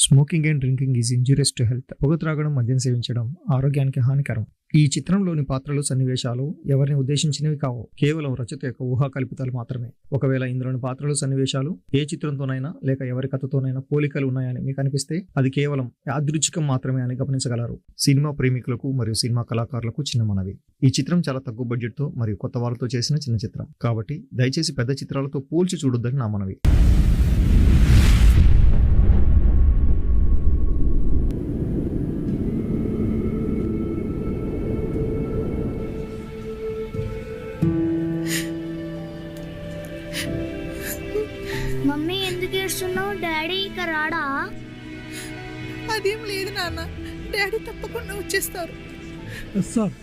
Smoking and drinking is injurious to health. పొగ త్రాగడం, మద్యం సేవించడం ఆరోగ్యానికి హానికరం. ఈ చిత్రంలోని పాత్రలు, సన్నివేశాలు ఎవరిని ఉద్దేశించినవి కావు, కేవలం రచయిత యొక్క ఊహా కల్పితాలు మాత్రమే. ఒకవేళ ఇందులోని పాత్రలు, సన్నివేశాలు ఏ చిత్రంతోనైనా లేక ఎవరి కథతోనైనా పోలికలు ఉన్నాయని మీకు అనిపిస్తే అది కేవలం యాదృచ్ఛికం మాత్రమే అని గమనించగలరు. సినిమా ప్రేమికులకు మరియు సినిమా కళాకారులకు చిన్న మనవి, ఈ చిత్రం చాలా తక్కువ బడ్జెట్తో మరియు కొత్త వారితో చేసిన చిన్న చిత్రం కాబట్టి దయచేసి పెద్ద చిత్రాలతో పోల్చి చూడొద్దని నా మనవి. మమ్మీ ఎందుకు ఏడుస్తున్నావు? డాడీ ఇక రాడా? అదేం లేదు నాన్న, డాడీ తప్పకుండా వచ్చేస్తారు. సార్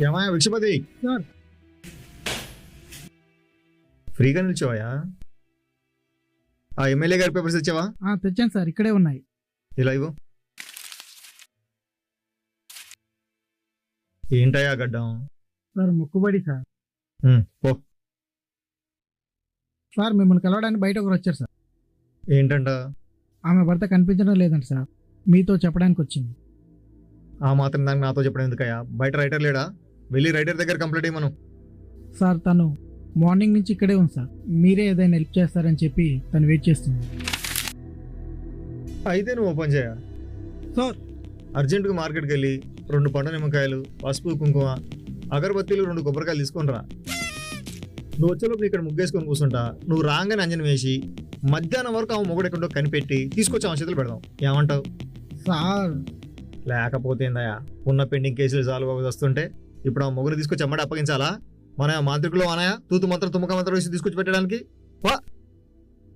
ఏమయ్యా విక్షపతి, సార్ ఫ్రీగా నిల్చోవయా? ఆ ఎమ్మెల్యే గారి పేపర్స్ ఇచ్చావా? తెచ్చాను సార్, ఇక్కడే ఉన్నాయి. ఇలా ఇవ్వు. ఏంటయ్యా గడ్డం? సార్ మొక్కుబడి సార్. పో. సార్ మిమ్మల్ని కలవడానికి బయట ఒకరు వచ్చారు సార్. ఏంటంట? ఆమె భర్త కనిపించడం లేదంట సార్, మీతో చెప్పడానికి వచ్చింది. ఆ మాత్రం దానికి నాతో చెప్పడం ఎందుకయ్యా? బయట రైటర్ లేడా? వెళ్ళి రైటర్ దగ్గర కంప్లైంట్ ఇవ్వమను. సార్ తను మార్నింగ్ నుంచి ఇక్కడే ఉంది సార్, మీరే ఏదైనా హెల్ప్ చేస్తారని చెప్పి తను వెయిట్ చేస్తుంది. అయితే నువ్వు ఓపెన్ చేయ సార్. అర్జెంటుగా మార్కెట్కి వెళ్ళి 2 పండు నిమ్మకాయలు, పసుపు, కుంకుమ, అగరబత్తీలు, 2 కొబ్బరికాయలు తీసుకొని రా. నువ్వు వచ్చేలోపు ఇక్కడ ముగ్గేసుకొని కూర్చుంటా. నువ్వు రాగానే అంజనం వేసి మధ్యాహ్నం వరకు ఆమె మొగుడు ఎక్కడో కనిపెట్టి తీసుకొచ్చి ఆమె చేతులు పెడదాం. ఏమంటావు? సార్ లేకపోతే ఏందయ్యా, ఉన్న పెండింగ్ కేసులు సాల్వ్ అవ్వదు వస్తుంటే ఇప్పుడు ఆ మొగుడు తీసుకొచ్చి అమ్మడి అప్పగించాలా? మన మాంత్రికులు అనయా తూతు మంత్రం తుమ్మక మంత్రం వేసి తీసుకొచ్చి పెట్టడానికి?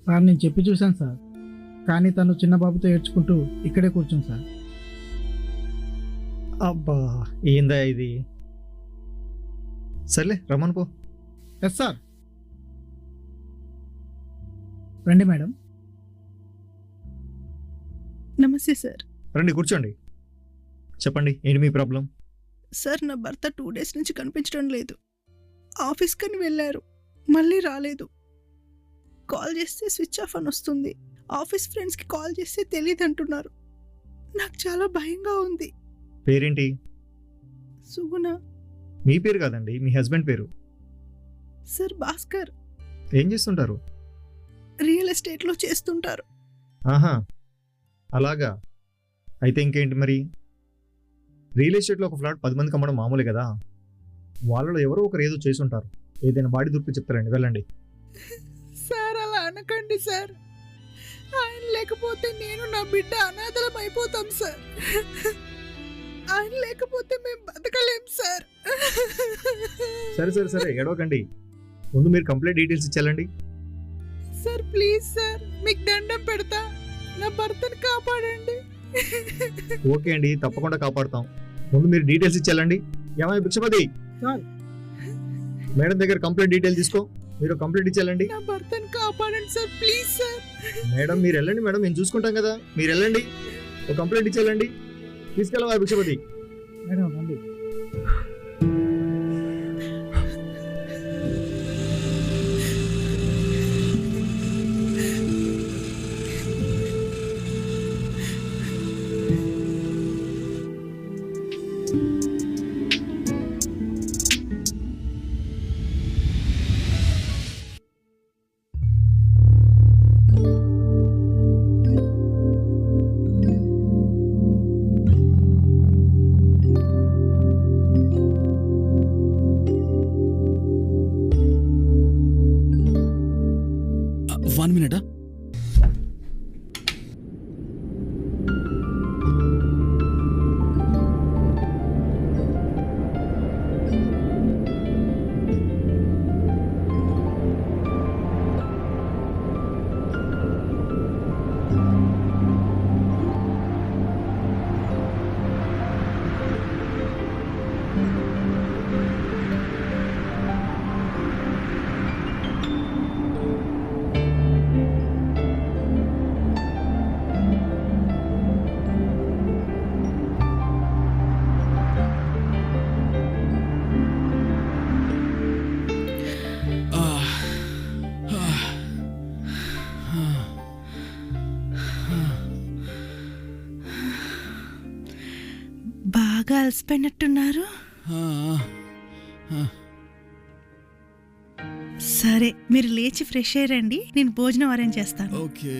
సార్ నేను చెప్పి చూశాను సార్, కానీ తను చిన్న బాబుతో ఏడ్చుకుంటూ ఇక్కడే కూర్చుంది సార్. అబ్బా ఏందా ఇది? సర్లే రమ్మను పో. Yes sir. రండి మేడం. నమస్తే సార్. రండి కూర్చోండి. చెప్పండి, ఏంటి మీ ప్రాబ్లం? సార్ నా భర్త 2 days నుంచి కనిపించడం లేదు. ఆఫీస్కని వెళ్ళారు, మళ్ళీ రాలేదు. కాల్ చేస్తే స్విచ్ ఆఫ్ అని వస్తుంది. ఆఫీస్ ఫ్రెండ్స్కి కాల్ చేస్తే తెలియదు అంటున్నారు. నాకు చాలా భయంగా ఉంది. పేరేంటి? సుగుణ. మీ పేరు కాదండి, మీ హస్బెండ్ పేరు. సార్ భాస్కర్. ఏం చేస్తుంటారు? రియల్ ఎస్టేట్లో చేస్తుంటారు. ఆహా అలాగా. అయితే ఇంకేంటి మరి? రియల్ ఎస్టేట్లో ఒక ఫ్లాట్ 10 మందికి అమ్మడం మామూలే కదా. వాళ్ళలో ఎవరో ఒకరు ఏదో చేసి ఉంటారు. ఏదైనా బాడీ దొరికి చెప్తారండి, వెళ్ళండి. సార్ అలా అనకండి సార్. ఆయన లేకపోతే నేను నా బిడ్డ అనాథలం అయిపోతాం సార్. ఆయన లేకపోతే మేము బతకలేం సార్. సరే సరే సరే ఏడవకండి. ముందు మీరు కంప్లీట్ డీటెయిల్స్ ఇచ్చేయాలండి. సార్ ప్లీజ్ సార్, మీకు దండం పెడతా, నా భర్తను కాపాడండి. ఓకే అండి, తప్పకుండా కాపాడుతాం. ముందు మీరు డీటెయిల్స్ ఇచ్చేయాలండి. ఏమై భిక్షపతి, సార్ మేడం దగ్గర కంప్లీట్ డీటెయిల్ తీసుకో. మీరు కంప్లీట్ ఇచ్చేయాలండి. నా భర్తను కాపాడండి సార్, ప్లీజ్ సార్. మేడం మీరు వెళ్ళండి మేడం, మేము చూసుకుంటాం కదా. మీరు వెళ్ళండి, ఒక కంప్లీట్ ఇచ్చేయాలండి. తీసుకెళ్ళవా భిక్షపతి. మేడం రండి. One minute. అలసిపోయినట్టున్నారు. ఆ, ఆ. సరే, మీరు లేచి ఫ్రెష్ అయ్యారండి, నేను భోజనం అరేంజ్ చేస్తాను. ఓకే.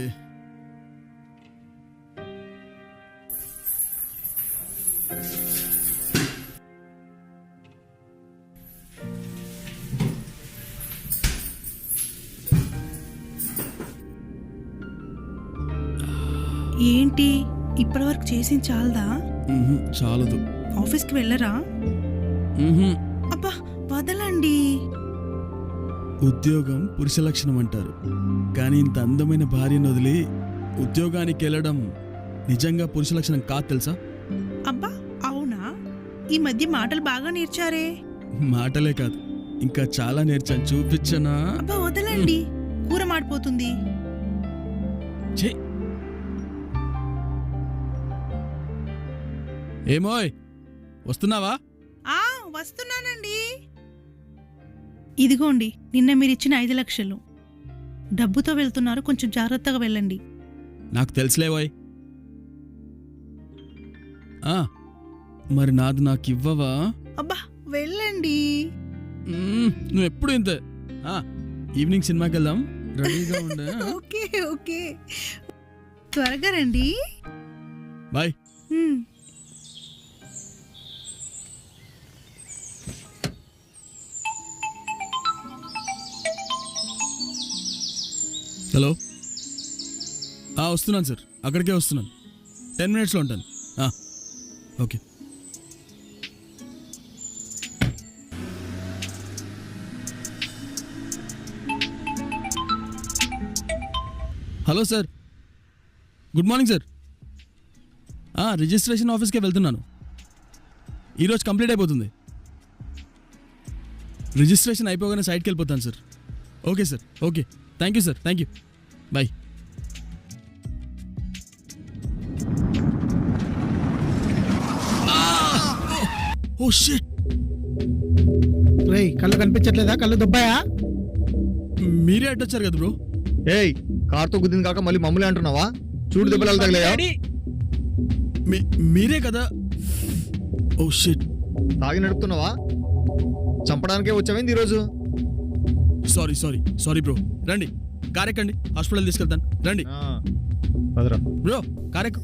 ఏంటి ఇప్పటివరకు చేసింది చాలదా? చాలదు. ఆఫీస్కి వెళ్ళరా? అబ్బా వదలండి. ఉద్యోగం పురుష లక్షణం అంటారు, కానీ ఇంత అందమైన భార్యను వదిలి ఉద్యోగానికి వెళ్ళడం నిజంగా పురుష లక్షణం కాదు తెలుసా? అబ్బా అవునా? ఈ మధ్య మాటలు బాగా నేర్చారే. మాటలే కాదు, ఇంకా చాలా నేర్చాను, చూపించనా? అబ్బా వదలండి, కూర మాడిపోతుంది. ఛీ! ఏమోయ్, వస్తున్నావా? వస్తున్నానండి. ఇదిగోండి, నిన్న మీరిచ్చిన 5 లక్షలు డబ్బుతో వెళ్తున్నారు, కొంచెం జాగ్రత్తగా వెళ్ళండి. నాకు తెలుసులేవోయ్. మరి నాది నాకు ఇవ్వవా? అబ్బా వెళ్ళండి. నువ్వు ఎప్పుడు ఇంతే. ఈవినింగ్ సినిమాకి వెళ్దాం, రెడీగా ఉండే. ఓకే ఓకే, త్వరగా రండి. బాయ్. హలో, వస్తున్నాను సార్, అక్కడికే వస్తున్నాను. 10 minutesలో ఉంటాను. Okay. Hello sir, good morning sir. Registration ఆఫీస్కే వెళ్తున్నాను, ఈరోజు కంప్లీట్ అయిపోతుంది. రిజిస్ట్రేషన్ అయిపోగానే సైట్కి వెళ్ళిపోతాను sir. Okay sir, okay, thank you sir, thank you, bye. Oh shit! రేయ్, కళ్ళు కనిపించట్లేదా? కళ్ళు దుబ్బాయా? మీరే అడ్డొచ్చారు కదా బ్రో. ఏయ్, కార్తో గుద్దింది కాక మళ్ళీ మమ్మల్ని అంటున్నావా? చూడు దెబ్బలు తగిలాయా? మీరే కదా. Oh shit! తాగి నడుపుతున్నావా? చంపడానికే వచ్చావేంది ఈరోజు? Sorry bro. రండి, కారెక్కండి, హాస్పిటల్ తీసుకెళ్తాను. రండి పదరా బ్రో, కారెక్కు.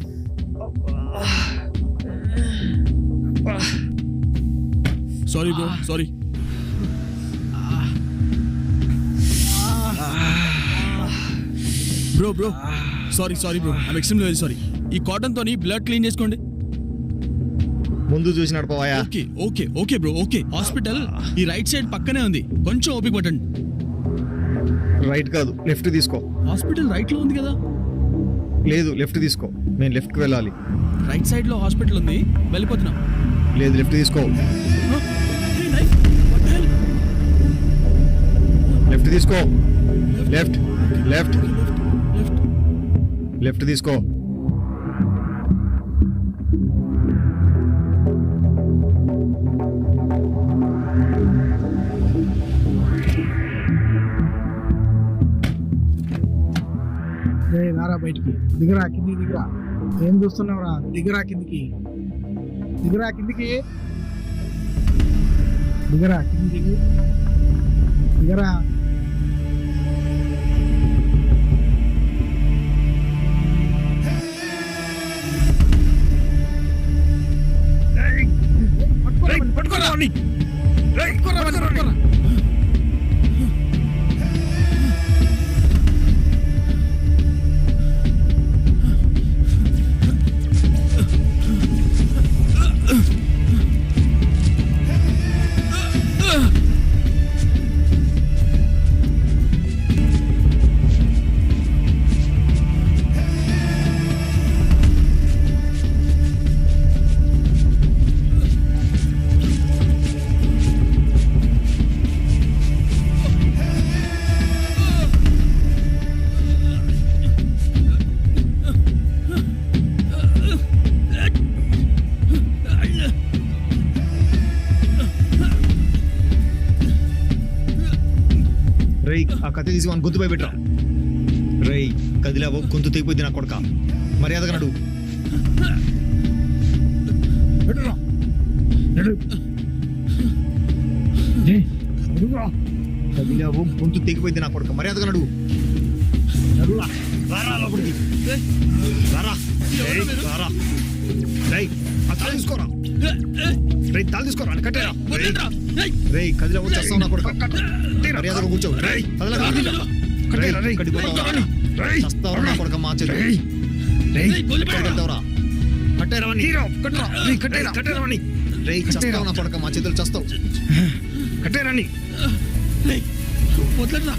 Sorry bro, sorry. Bro sorry bro, I'm extremely very sorry. ఈ కాటన్ తోని బ్లడ్ క్లీన్ చేసుకోండి. ముందు చూసి నడపవాయా? Okay bro, okay. హాస్పిటల్ ఈ రైట్ సైడ్ పక్కనే ఉంది, కొంచెం ఓపిక పట్టండి. రైట్ కాదు, లెఫ్ట్ తీసుకో. హాస్పిటల్ రైట్ లో ఉంది కదా? లేదు, లెఫ్ట్ తీసుకో. నేను లెఫ్ట్కి వెళ్ళాలి. రైట్ సైడ్ లో హాస్పిటల్ ఉంది, వెళ్ళిపోతున్నాం. లేదు, లెఫ్ట్ తీసుకో. లెఫ్ట్ తీసుకో. లెఫ్ట్ లెఫ్ట్ లెఫ్ట్ తీసుకో. రారా బయటికి, దిగరా, కిందికి దిగరా. ఏం చూస్తున్నావురా? దిగరా కిందికి, దిగరా కిందికి, దిగరా కిందికి, దిగరా. రేయ్, ఆ కత్తి తీసి మన గొంతుపై పెట్టరా. రేయ్, కదిలావో గొంతు తెగిపోయింది నా కొడక. మర్యాదగా నడు. కదిలావు గొంతు తెగిపోయింది నా కొడుకు, మర్యాదగా నడువు. నడువురా, రారా లోపలికి. రారా, ఏయ్, రారా. రేయ్, ఆ తాళం తీసుకోరా. రేయ్, తాళం తీసుకోరా, కట్టేరా. రేయ్, కదిలావు, చేస్తావు నా కొడుకు. మర్యాదగా కూర్చో. రేయ్, కదలగా. కట్టేరా, రేయ్, కట్టిపోతావురా. రేయ్, చేస్తావురా నా కొడుకు, మా చేతులు. రేయ్, కట్టేరా. కట్టేరా వాణ్ణి. కట్టరా. రేయ్, కట్టేరా. కట్టేరా వాణ్ణి. రేయ్, చేస్తావు నా కొడుకు, మా చేతులు చేస్తావు. కట్టేరాని. వదలరా.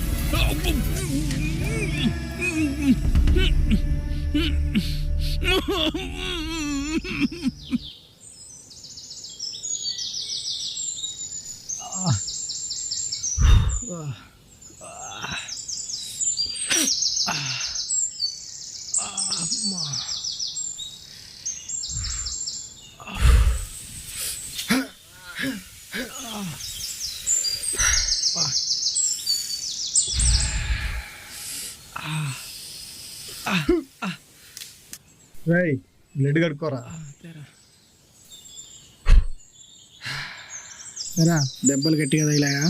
రేయ్, బ్లడ్ కడుక్కోరా. ఎరా దెబ్బలు గట్టిగా తగిలాయా?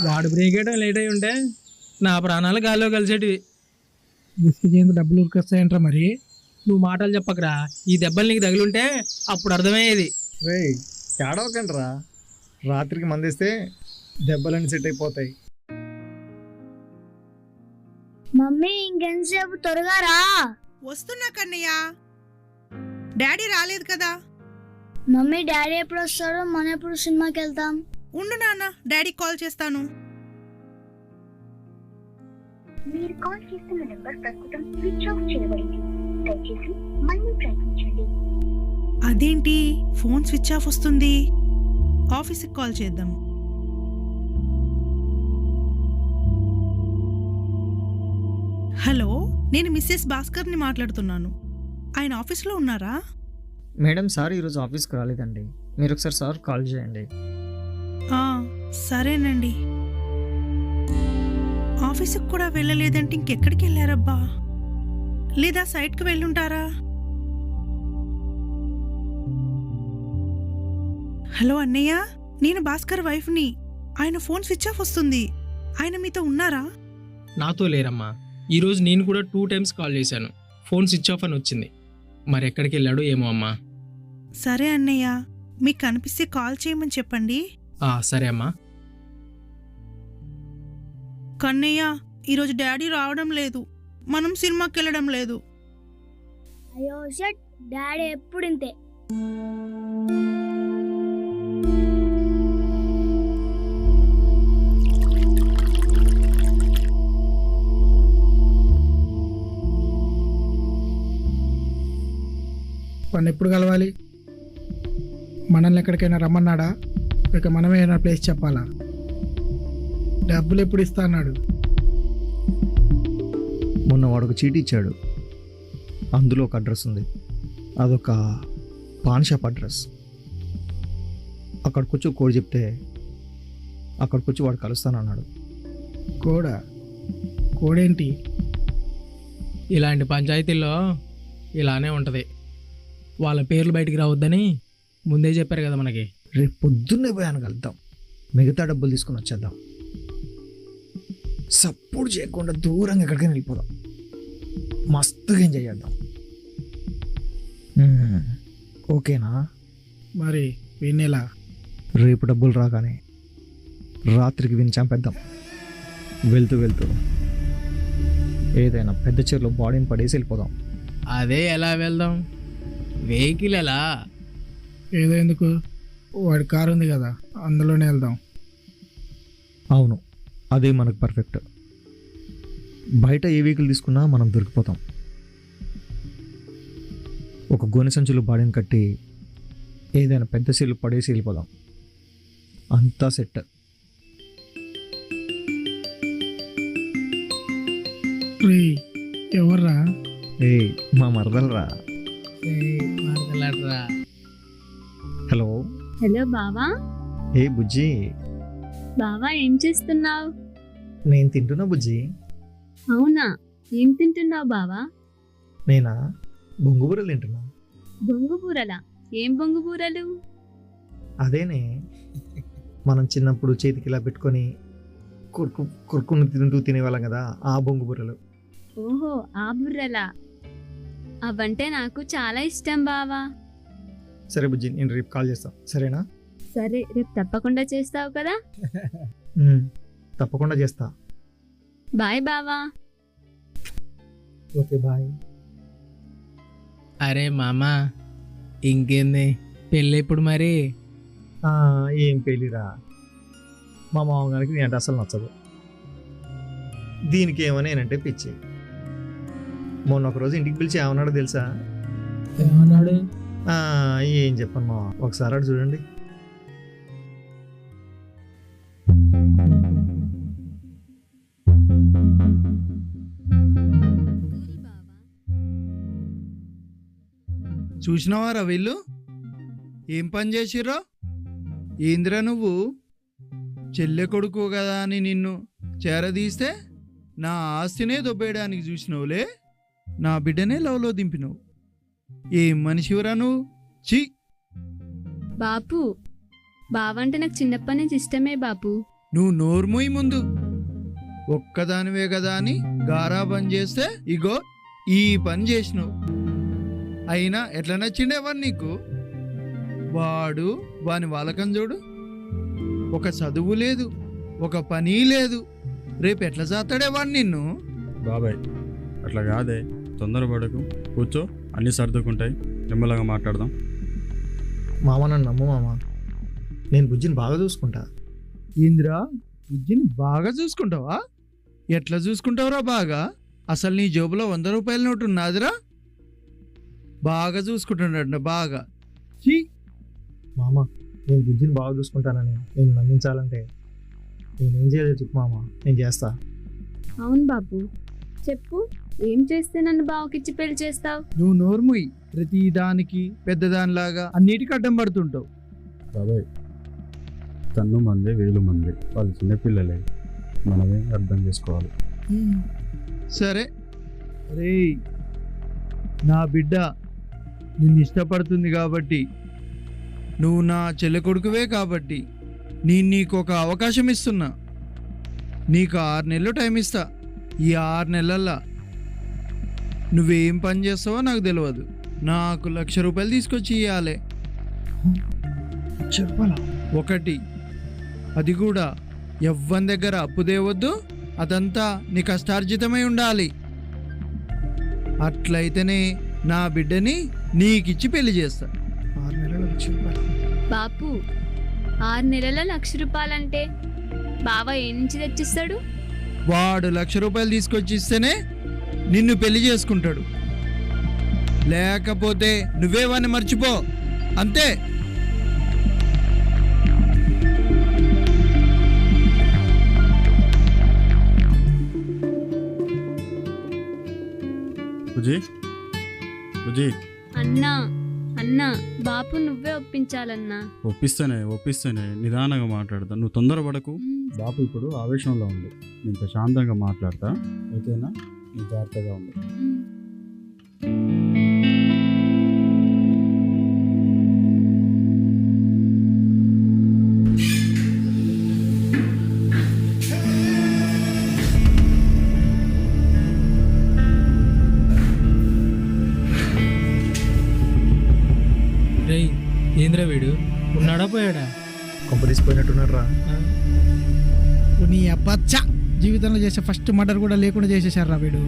వాడు బ్రేక్ వేయడం లేట్ అయి ఉంటే నా ప్రాణాలు గాల్లో కలిసేటివి. విసికి చేయందుకు డబ్బులు ఉరికొస్తాయంట్రా మరి. నువ్వు మాటలు చెప్పకరా, ఈ దెబ్బలు నీకు తగిలుంటే అప్పుడు అర్థమయ్యేది. రేయ్, ఏడవకండి రా. రాత్రికి మందిస్తే దెబ్బలన్నీ సెట్ అయిపోతాయి. మమ్మీ ఇంకెంతసేపు, త్వరగా రా. వస్తున్నా కన్నయ్య. డాడీ రాలేదు కదా. మమ్మీ డాడీ ఎప్పుడు వస్తారో, మనం ఎప్పుడు సినిమాకి వెళ్తాం? ఉండు నాన్న, డాడీ కాల్ చేస్తాను. మీరు కాల్ చేస్తున్న నెంబర్ ప్రస్తుతం స్విచ్ ఆఫ్ చేయబడింది, దయచేసి మళ్ళీ ప్రయత్నించండి. అదేంటి ఫోన్ స్విచ్ ఆఫ్ వస్తుంది? ఆఫీస్కి కాల్ చేద్దాం. హలో, నేను మిస్సెస్ భాస్కర్ని మాట్లాడుతున్నాను. ఆయన ఆఫీస్లో ఉన్నారా? మేడం, సార్ ఈరోజు ఆఫీస్కి రాలేదండి. మీరు ఒకసారి సార్ కాల్ చేయండి. సరేనండి. ఆఫీస్కి కూడా వెళ్ళలేదంటే ఇంకెక్కడికి వెళ్ళారబ్బా? లేదా సైట్కి వెళ్ళుంటారా? హలో అన్నయ్య, నేను భాస్కర్ వైఫ్ని. ఆయన ఫోన్ స్విచ్ ఆఫ్ వస్తుంది. ఆయన మీతో ఉన్నారా? నాతో లేరమ్మా. ఈరోజు నేను కూడా 2 times కాల్ చేశాను, ఫోన్ స్విచ్ ఆఫ్ అని వచ్చింది. మరి ఎక్కడికి వెళ్ళాడో ఏమో అమ్మా. సరే అన్నయ్య, మీకు కనిపిస్తే కాల్ చేయమని చెప్పండి. సరే అమ్మా. కన్నయ్య, ఈరోజు డాడీ రావడం లేదు, మనం సినిమాకి వెళ్ళడం లేదు. అయ్యో షట్, డాడీ ఎప్పుడు ఇంతే. వాడిని ఎప్పుడు కలవాలి? మనల్ని ఎక్కడికైనా రమ్మన్నాడా? ఇక మనమే ఏమైనా ప్లేస్ చెప్పాలా? డబ్బులు ఎప్పుడు ఇస్తా అన్నాడు? మొన్న వాడు ఒక చీటీ ఇచ్చాడు, అందులో ఒక అడ్రస్ ఉంది. అదొక పాన్ షాప్ అడ్రస్. అక్కడికి వచ్చి కోడ్ చెప్తే అక్కడికి వచ్చి వాడు కలుస్తానన్నాడు. కోడా? కోడేంటి? ఇలాంటి పంచాయతీల్లో ఇలానే ఉంటుంది. వాళ్ళ పేర్లు బయటికి రావద్దని ముందే చెప్పారు కదా మనకి. రేపు పొద్దున్నే పోయాను కలుద్దాం, మిగతా డబ్బులు తీసుకుని వచ్చేద్దాం. సపోర్ట్ చేయకుండా దూరంగా ఎక్కడికైనా వెళ్ళిపోదాం, మస్తుగా ఎంజాయ్ చేద్దాం. ఓకేనా? మరి వినేలా? రేపు డబ్బులు రాగానే రాత్రికి విని చంపేద్దాం. వెళ్తూ వెళ్తూ ఏదైనా పెద్ద చీరలో బాడీని పడేసి వెళ్ళిపోదాం. అదే ఎలా వెళ్దాం? వెహికల్ ఎలా? ఏదో ఎందుకు, వాడి కారు ఉంది కదా, అందులోనే వెళ్దాం. అవును, అదే మనకు పర్ఫెక్ట్. బయట ఏ వెహికల్ తీసుకున్నా మనం దొరికిపోతాం. ఒక గోనె సంచులు బాడీని కట్టి ఏదైనా పెద్ద చీరలు పడేసి వెళ్ళిపోదాం. అంతా సెట్. ఎవర్రా? మా మరదలరా. హలో. హలో బావా. బుజ్జి. బావా ఏం చేస్తున్నావు? నేను తింటున్నా బుజ్జి. అవునా, ఏం తింటున్నావు బావా? నేనా? బొంగుబూరలు తింటున్నా. బొంగుబూరలా? ఏం బొంగుబూరలు? అదేనే మనం చిన్నప్పుడు చేతికి ఇలా పెట్టుకొని కొరుకుని తింటూ తినేవాళ్ళం కదా, ఆ బొంగు బుర్రలు. ఓహో, ఆ బుర్రలా. అవంటే నాకు చాలా ఇష్టం బావా. సరే బుజ్జి, నేను రేపు కాల్ చేస్తాను, సరేనా? సరే, రేపు తప్పకుండా చేస్తావు కదా. తప్పకుండా చేస్తా. బాయ్ బావా. Okay bye. అరే మామ, ఇంకేంది పెళ్ళి ఇప్పుడు మరి? ఏం పెళ్ళిరా, మా మామగారికి నేను అంటే అసలు నచ్చదు. దీనికి ఏమని నేనంటే పిచ్చి. మొన్న ఒకరోజు ఇంటికి పిలిచి ఏమన్నాడో తెలుసా? ఏమన్నాడు? ఏం చెప్పను మా, ఒకసారి అటు చూడండి. చూసినవారా వీళ్ళు ఏం పని చేసిర్రో? ఏందిరా నువ్వు చెల్లె కొడుకు కదా అని నిన్ను చేరదీస్తే నా ఆస్తినే దొబ్బేయడానికి చూసినవులే, నా బిడ్డనే లవ్లో దింపినవు. ఏం మనిషివరా నువ్వు? ఛీ! బాపు, బావంటే నాకు చిన్నప్పటి నుంచి ఇష్టమే బాపు. నువ్వు నోర్ముయి ముందు. ఒక్కదానివే కదా అని గారాబం చేస్తే ఇగో ఈ పని చేసినావు. అయినా ఎట్లా నచ్చిండేవాడు నీకు? వాడు వాని వాలకం చూడు, ఒక చదువు లేదు, ఒక పని లేదు. రేపు ఎట్లా చేస్తాడేవాడు నిన్ను? బాబాయ్ అట్లా కాదే, తొందరపడకు, కూర్చో, అన్నీ సర్దుకుంటాయి, నిమ్మలంగా మాట్లాడదాం. మామ నన్ను నమ్ము మామ, నేను బుజ్జిని బాగా చూసుకుంటా. ఏందిరా, బుజ్జిని బాగా చూసుకుంటావా? ఎట్లా చూసుకుంటావురా బాగా? అసలు నీ జేబులో 100 రూపాయల నోటు ఉన్నదిరా. బాగా చూసుకుంటున్నాడు బాగా. ఛీ! మామ, నేను బుజ్జిని బాగా చూసుకుంటానని నేను నమ్మించాలంటే నేనేం చేయాలి చెప్పు మామ, నేను చేస్తా. అవును బాపు, చెప్పు, ఏం చేస్తే నన్ను బావకిచ్చి పెళ్లి చేస్తావు? నువ్వు నోర్ముయి, ప్రతి దానికి పెద్దదానిలాగా అన్నిటికీ అడ్డం పడుతుంటావు. బాబాయ్ తన్ను మందే వేలు మందే, వాళ్ళు చిన్నపిల్లలే, మనమే అర్థం చేసుకోవాలి. సరే రే, నా బిడ్డ నిన్ను ఇష్టపడుతుంది కాబట్టి, నువ్వు నా చెల్లె కొడుకువే కాబట్టి నేను నీకు ఒక అవకాశం ఇస్తున్నా. నీకు 6 నెలలు టైం ఇస్తా. ఈ 6 నెలల్లో నువ్వేం పని చేస్తావో నాకు తెలియదు. నాకు 1,00,000 రూపాయలు తీసుకొచ్చి ఇవ్వాలి. చెప్పాలా? ఒకటి, అది కూడా ఎవ్వని దగ్గర అప్పు తేవద్దు, అదంతా నీ కష్టార్జితమై ఉండాలి. అట్లయితేనే నా బిడ్డని నీకిచ్చి పెళ్లి చేస్తా. 6 నెలలు 1,00,000 రూపాయలు. బాపు, 6 నెలల 1,00,000 రూపాయలంటే బావ ఏ నుంచి తెచ్చిస్తాడు? వాడు 1,00,000 రూపాయలు తీసుకొచ్చి ఇస్తేనే నిన్ను పెళ్లి చేసుకుంటాడు. లేకపోతే నువ్వే వాడిని మర్చిపో, అంతే. బుజ్జి, బుజ్జి, అన్నా, అన్నా, బాపు నువ్వే ఒప్పించాలన్నా. ఒప్పిస్తేనే నిదానంగా మాట్లాడతా, నువ్వు తొందరపడకు. బాపు ఇప్పుడు ఆవేశంలో ఉంది, నేను ప్రశాంతంగా మాట్లాడతా, ఓకేనా? నీ జాగ్రత్తగా ఉంది. రేయ్, ఏంద్రా వీడు, ఉన్నాడా పోయాడా? కొంప తీసిపోయినట్టున్నాడు రా. నీ అబ్బచ్చ జీవితంలో చేసే ఫస్ట్ మర్డర్ కూడా లేకుండా చేసేసారు రా వీడు.